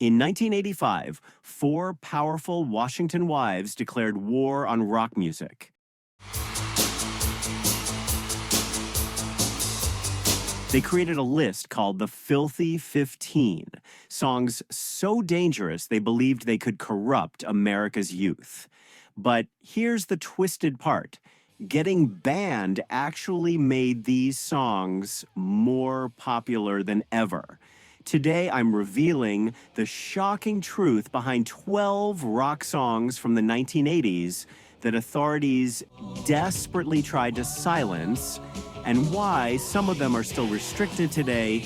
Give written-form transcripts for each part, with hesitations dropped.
In 1985, four powerful Washington wives declared war on rock music. They created a list called the Filthy 15, songs so dangerous they believed they could corrupt America's youth. But here's the twisted part. Getting banned actually made these songs more popular than ever. Today, I'm revealing the shocking truth behind 12 rock songs from the 1980s that authorities desperately tried to silence, and why some of them are still restricted today.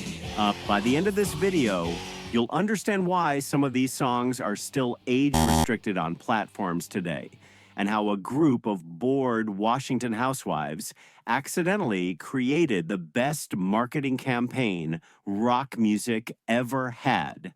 By the end of this video, you'll understand why some of these songs are still age-restricted on platforms today, and how a group of bored Washington housewives accidentally created the best marketing campaign rock music ever had.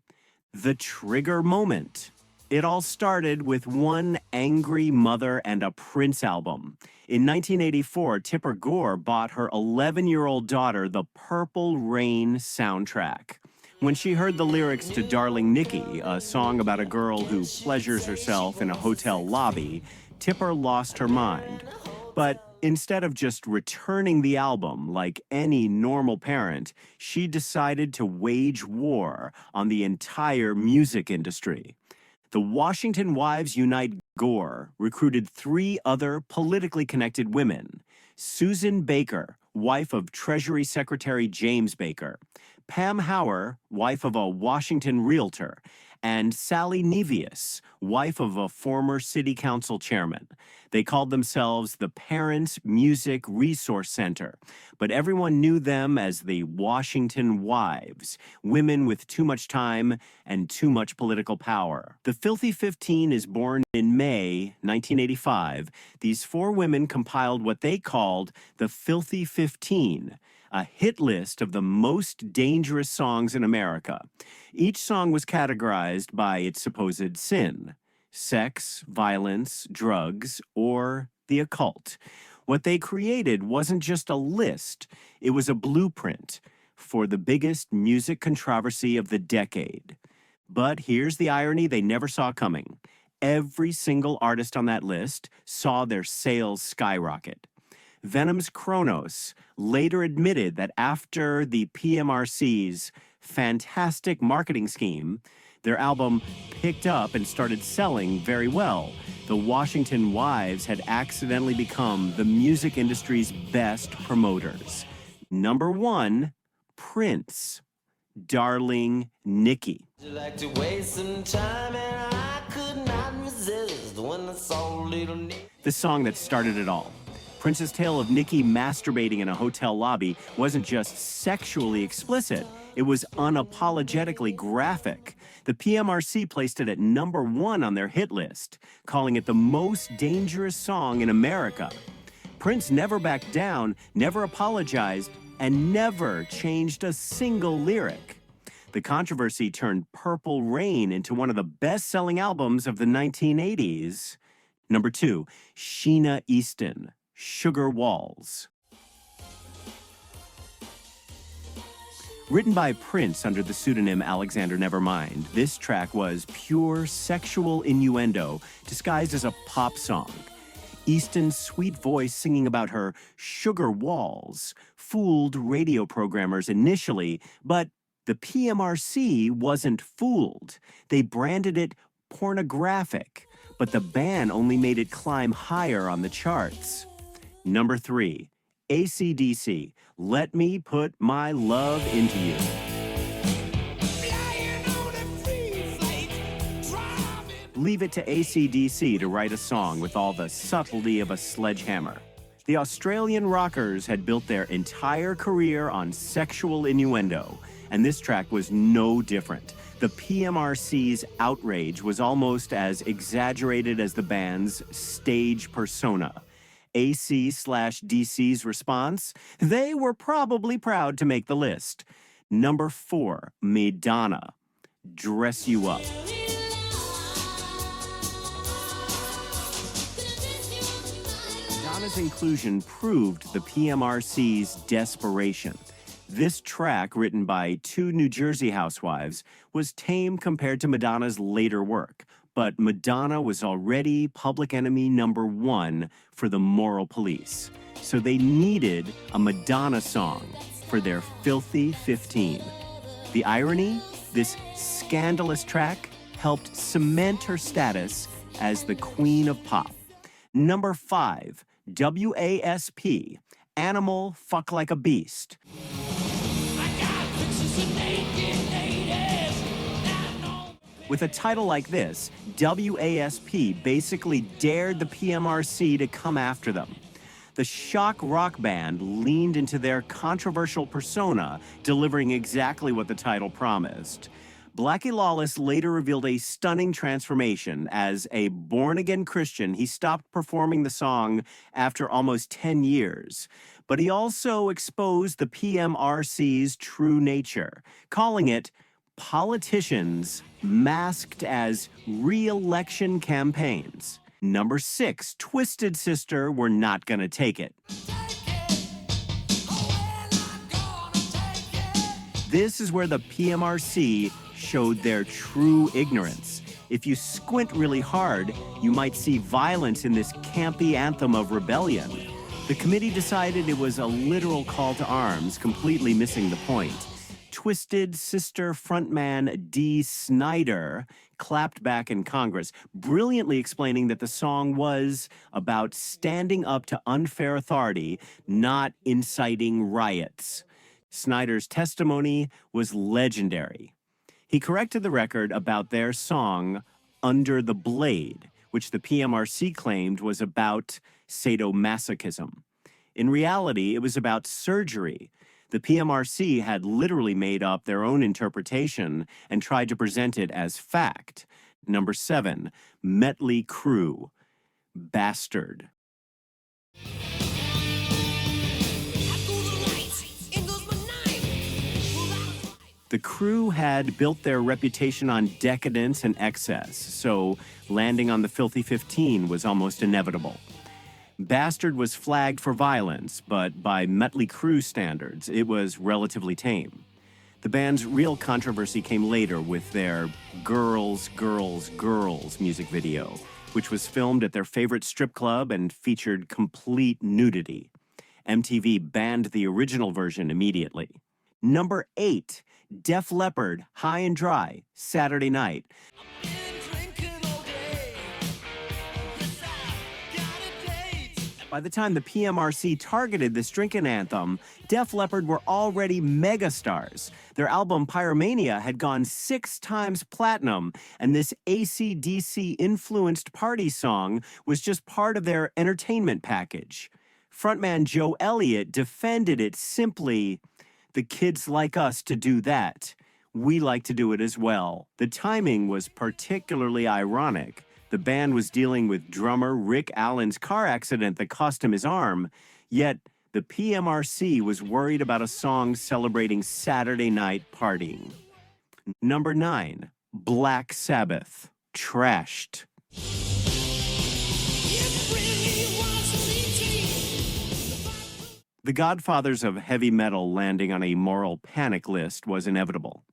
The trigger moment. It all started with one angry mother and a Prince album. In 1984, Tipper Gore bought her 11-year-old daughter the Purple Rain soundtrack. When she heard the lyrics to Darling Nikki, a song about a girl who pleasures herself in a hotel lobby, Tipper lost her mind. But instead of just returning the album like any normal parent, she decided to wage war on the entire music industry. The Washington Wives Unite Gore recruited three other politically connected women: Susan Baker, wife of Treasury Secretary James Baker; Pam Howar, wife of a Washington realtor; and Sally Nevius, wife of a former city council chairman. They called themselves the Parents Music Resource Center, but everyone knew them as the Washington Wives, women with too much time and too much political power. The Filthy 15 is born in May 1985. These four women compiled what they called the Filthy 15, a hit list of the most dangerous songs in America. Each song was categorized by its supposed sin: sex, violence, drugs, or the occult. What they created wasn't just a list, it was a blueprint for the biggest music controversy of the decade. But here's the irony they never saw coming. Every single artist on that list saw their sales skyrocket. Venom's Kronos later admitted that after the PMRC's fantastic marketing scheme, their album picked up and started selling very well. The Washington Wives had accidentally become the music industry's best promoters. Number one, Prince, Darling Nikki. Like to waste some time, and I could not resist when I saw little Nikki. The song that started it all. Prince's tale of Nikki masturbating in a hotel lobby wasn't just sexually explicit, it was unapologetically graphic. The PMRC placed it at number one on their hit list, calling it the most dangerous song in America. Prince never backed down, never apologized, and never changed a single lyric. The controversy turned Purple Rain into one of the best-selling albums of the 1980s. Number two, Sheena Easton, Sugar Walls. Written by Prince under the pseudonym Alexander Nevermind, this track was pure sexual innuendo disguised as a pop song. Easton's sweet voice singing about her sugar walls fooled radio programmers initially, but the PMRC wasn't fooled. They branded it pornographic, but the ban only made it climb higher on the charts. Number three, AC/DC, Let Me Put My Love Into You. Leave it to AC/DC to write a song with all the subtlety of a sledgehammer. The Australian rockers had built their entire career on sexual innuendo, and this track was no different. The PMRC's outrage was almost as exaggerated as the band's stage persona. AC/DC's response? They were probably proud to make the list. Number four, Madonna, Dress You Up. Madonna's inclusion proved the PMRC's desperation. This track, written by two New Jersey housewives, was tame compared to Madonna's later work. But Madonna was already public enemy #1 for the moral police. So they needed a Madonna song for their Filthy 15. The irony? This scandalous track helped cement her status as the queen of pop. Number 5, WASP, Animal Fuck Like a Beast. With a title like this, WASP basically dared the PMRC to come after them. The shock rock band leaned into their controversial persona, delivering exactly what the title promised. Blackie Lawless later revealed a stunning transformation. As a born-again Christian, he stopped performing the song after almost 10 years. But he also exposed the PMRC's true nature, calling it politicians masked as re-election campaigns. Number 6, Twisted Sister, We're Not Gonna Take It. This is where the PMRC showed their true ignorance. If you squint really hard, you might see violence in this campy anthem of rebellion. The committee decided it was a literal call to arms, completely missing the point. Twisted Sister frontman Dee Snider clapped back in Congress, brilliantly explaining that the song was about standing up to unfair authority, not inciting riots. Snider's testimony was legendary. He corrected the record about their song, Under the Blade, which the PMRC claimed was about sadomasochism. In reality, it was about surgery. The PMRC had literally made up their own interpretation and tried to present it as fact. Number 7, Mötley Crüe, Bastard. The Crüe had built their reputation on decadence and excess, so landing on the Filthy 15 was almost inevitable. Bastard was flagged for violence, but by Mötley Crüe standards, it was relatively tame. The band's real controversy came later with their Girls, Girls, Girls music video, which was filmed at their favorite strip club and featured complete nudity. MTV banned the original version immediately. Number 8, Def Leppard, High and Dry, Saturday Night. By the time the PMRC targeted this drinking anthem, Def Leppard were already megastars. Their album Pyromania had gone 6 times platinum, and this AC/DC-influenced party song was just part of their entertainment package. Frontman Joe Elliott defended it simply, "The kids like us to do that. We like to do it as well." The timing was particularly ironic. The band was dealing with drummer Rick Allen's car accident that cost him his arm, yet the PMRC was worried about a song celebrating Saturday night partying. Number 9, Black Sabbath, Trashed. The godfathers of heavy metal landing on a moral panic list was inevitable.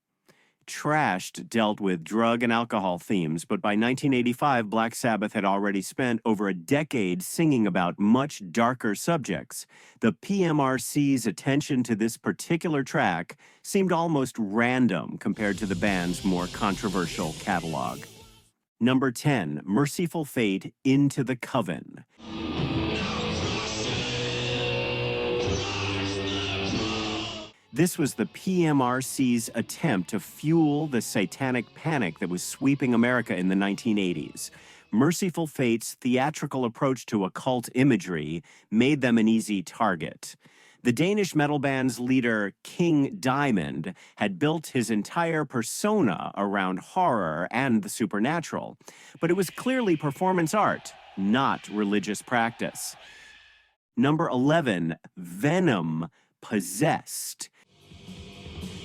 Trashed dealt with drug and alcohol themes, but by 1985, Black Sabbath had already spent over a decade singing about much darker subjects. The PMRC's attention to this particular track seemed almost random compared to the band's more controversial catalog. Number 10, Mercyful Fate, Into the Coven. This was the PMRC's attempt to fuel the satanic panic that was sweeping America in the 1980s. Mercyful Fate's theatrical approach to occult imagery made them an easy target. The Danish metal band's leader, King Diamond, had built his entire persona around horror and the supernatural, but it was clearly performance art, not religious practice. Number 11, Venom, Possessed.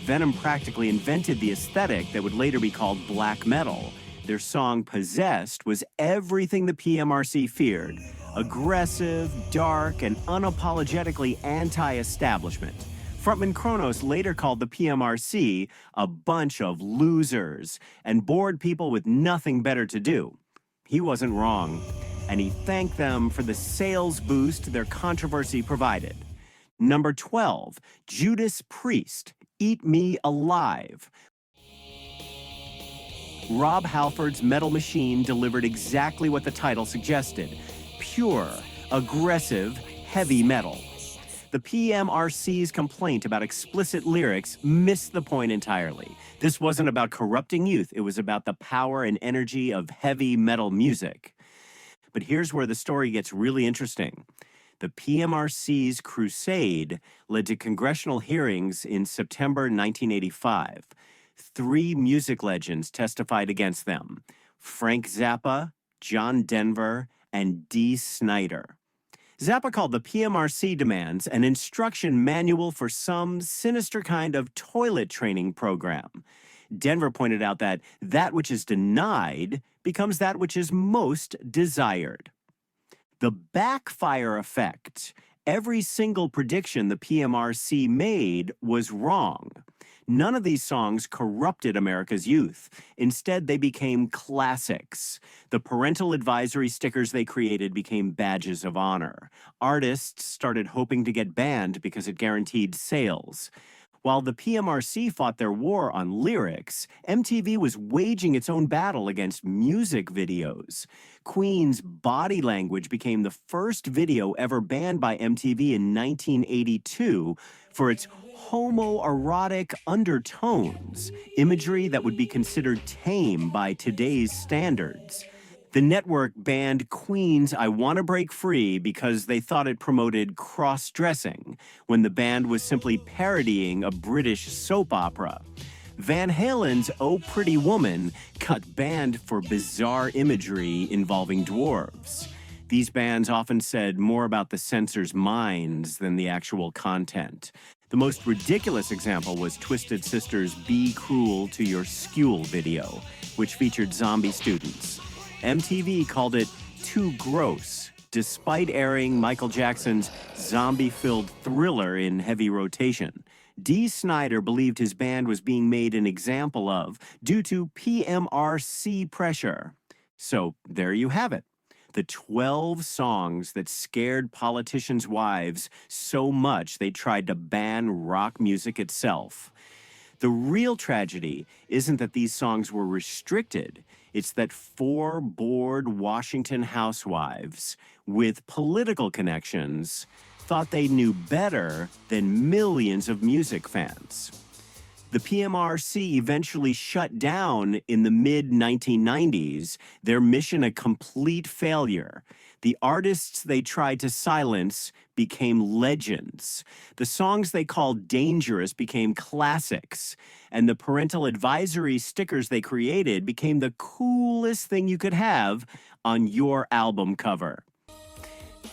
Venom practically invented the aesthetic that would later be called black metal. Their song Possessed was everything the PMRC feared: aggressive, dark, and unapologetically anti-establishment. Frontman Kronos later called the PMRC a bunch of losers and bored people with nothing better to do. He wasn't wrong, and he thanked them for the sales boost their controversy provided. Number 12, Judas Priest, Eat Me Alive. Rob Halford's Metal Machine delivered exactly what the title suggested: pure, aggressive, heavy metal. The PMRC's complaint about explicit lyrics missed the point entirely. This wasn't about corrupting youth, it was about the power and energy of heavy metal music. But here's where the story gets really interesting. The PMRC's crusade led to congressional hearings in September 1985. 3 music legends testified against them: Frank Zappa, John Denver, and Dee Snider. Zappa called the PMRC demands an instruction manual for some sinister kind of toilet training program. Denver pointed out that which is denied becomes that which is most desired. The backfire effect. Every single prediction the PMRC made was wrong. None of these songs corrupted America's youth. Instead, they became classics. The parental advisory stickers they created became badges of honor. Artists started hoping to get banned because it guaranteed sales. While the PMRC fought their war on lyrics, MTV was waging its own battle against music videos. Queen's Body Language became the first video ever banned by MTV in 1982 for its homoerotic undertones, imagery that would be considered tame by today's standards. The network banned Queen's I Wanna Break Free because they thought it promoted cross-dressing, when the band was simply parodying a British soap opera. Van Halen's Oh Pretty Woman got banned for bizarre imagery involving dwarves. These bans often said more about the censors' minds than the actual content. The most ridiculous example was Twisted Sister's Be Cruel to Your Skule video, which featured zombie students. MTV called it too gross, despite airing Michael Jackson's zombie-filled Thriller in heavy rotation. Dee Snider believed his band was being made an example of due to PMRC pressure. So there you have it. The 12 songs that scared politicians' wives so much they tried to ban rock music itself. The real tragedy isn't that these songs were restricted. It's that 4 bored Washington housewives with political connections thought they knew better than millions of music fans. The PMRC eventually shut down in the mid-1990s, their mission a complete failure. The artists they tried to silence became legends. The songs they called dangerous became classics. And the parental advisory stickers they created became the coolest thing you could have on your album cover.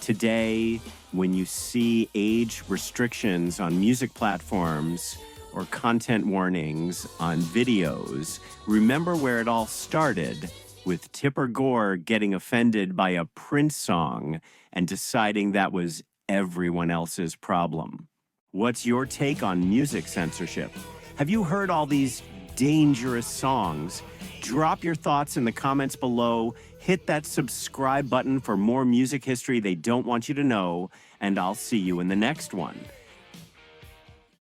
Today, when you see age restrictions on music platforms or content warnings on videos, remember where it all started, with Tipper Gore getting offended by a Prince song and deciding that was everyone else's problem. What's your take on music censorship? Have you heard all these dangerous songs? Drop your thoughts in the comments below, hit that subscribe button for more music history they don't want you to know, and I'll see you in the next one.